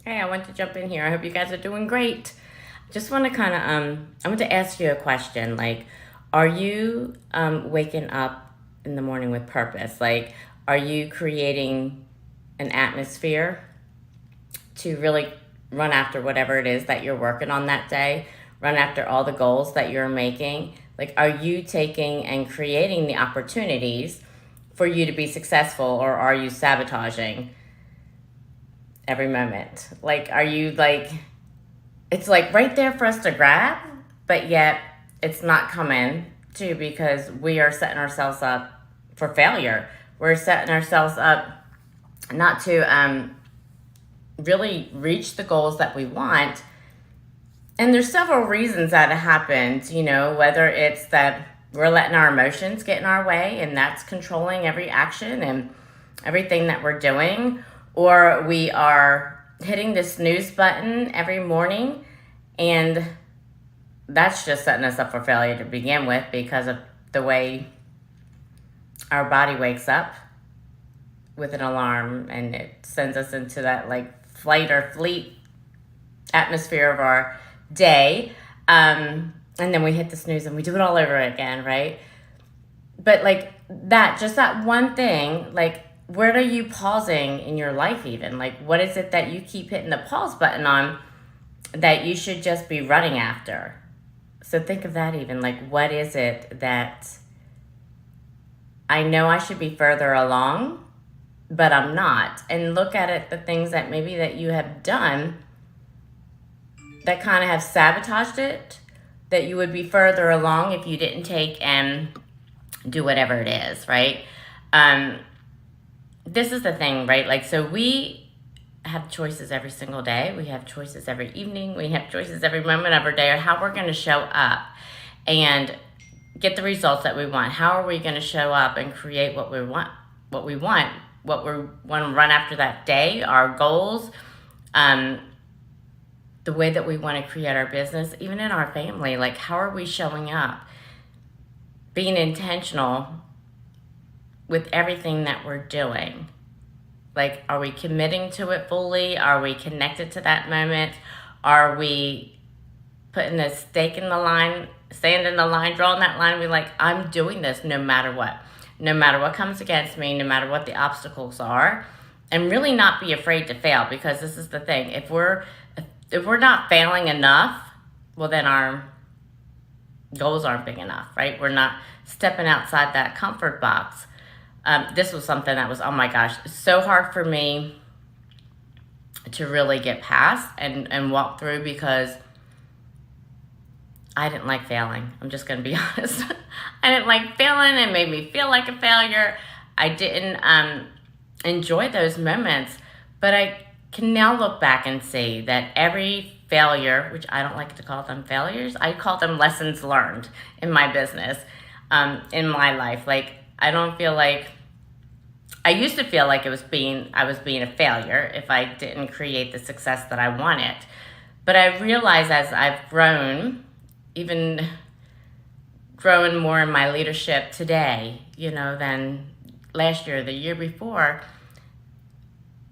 Hey, I want to jump in here. I hope you guys are doing great. Just want to kind of I want to ask you a question. Like, are you waking up in the morning with purpose? Like, are you creating an atmosphere to really run after whatever it is that you're working on that day? Run after all the goals that you're making? Like, are you taking and creating the opportunities for you to be successful, or are you sabotaging every moment? Like, are you like, it's like right there for us to grab, but yet it's not coming to, because we are setting ourselves up for failure. We're setting ourselves up not to really reach the goals that we want. And there's several reasons that it happens, whether it's that we're letting our emotions get in our way and that's controlling every action and everything that we're doing, or we are hitting the snooze button every morning, and that's just setting us up for failure to begin with, because of the way our body wakes up with an alarm, and it sends us into that like flight or fleet atmosphere of our day. And then we hit the snooze and we do it all over again, right? But like that, just that one thing, like, where are you pausing in your life even? Like, what is it that you keep hitting the pause button on that you should just be running after? So think of that even. Like, what is it that I know I should be further along, but I'm not? And look at it, the things that maybe that you have done that kind of have sabotaged it, that you would be further along if you didn't take and do whatever it is, right? This is the thing, right? Like, so we have choices every single day. We have choices every evening. We have choices every moment of our day, or how we're going to show up and get the results that we want. How are we going to show up and create what we want, what we want to run after that day, our goals, the way that we want to create our business, even in our family. Like, how are we showing up? Being intentional with everything that we're doing. Like, are we committing to it fully? Are we connected to that moment? Are we putting a stake in the line, sand in the line, drawing that line? We're like, I'm doing this no matter what. No matter what comes against me, no matter what the obstacles are. And really not be afraid to fail, because this is the thing. If we're not failing enough, well, then our goals aren't big enough, right? We're not stepping outside that comfort box. This was something that was, oh my gosh, so hard for me to really get past and walk through, because I didn't like failing. I'm just going to be honest. I didn't like failing. It made me feel like a failure. I didn't enjoy those moments, but I can now look back and see that every failure, which I don't like to call them failures, I call them lessons learned in my business, in my life. Like, I don't feel like, I used to feel like I was being a failure if I didn't create the success that I wanted. But I realized as I've grown, even growing more in my leadership today, than last year, the year before,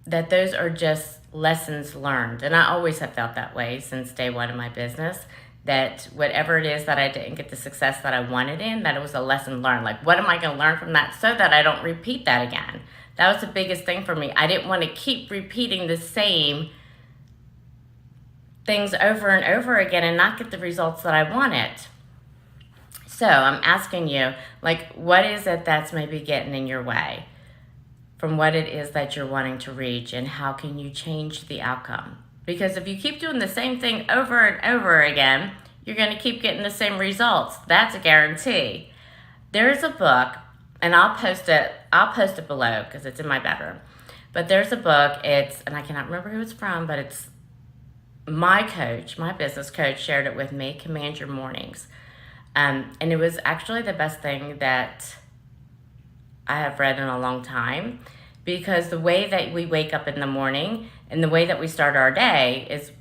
that those are just lessons learned. And I always have felt that way since day one in my business, that whatever it is that I didn't get the success that I wanted in, that it was a lesson learned. Like, what am I going to learn from that so that I don't repeat that again? That was the biggest thing for me. I didn't want to keep repeating the same things over and over again and not get the results that I wanted. So I'm asking you, like, what is it that's maybe getting in your way from what it is that you're wanting to reach, and how can you change the outcome? Because if you keep doing the same thing over and over again, you're going to keep getting the same results. That's a guarantee. There's a book, and I'll post it below because it's in my bedroom. But there's a book, and I cannot remember who it's from, but it's my coach, my business coach shared it with me, Command Your Mornings. And it was actually the best thing that I have read in a long time, because the way that we wake up in the morning and the way that we start our day is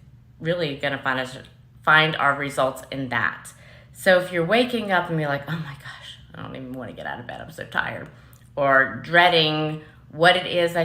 really going to find our results in that. So if you're waking up and you're like, oh my gosh, I don't even want to get out of bed, I'm so tired, or dreading what it is that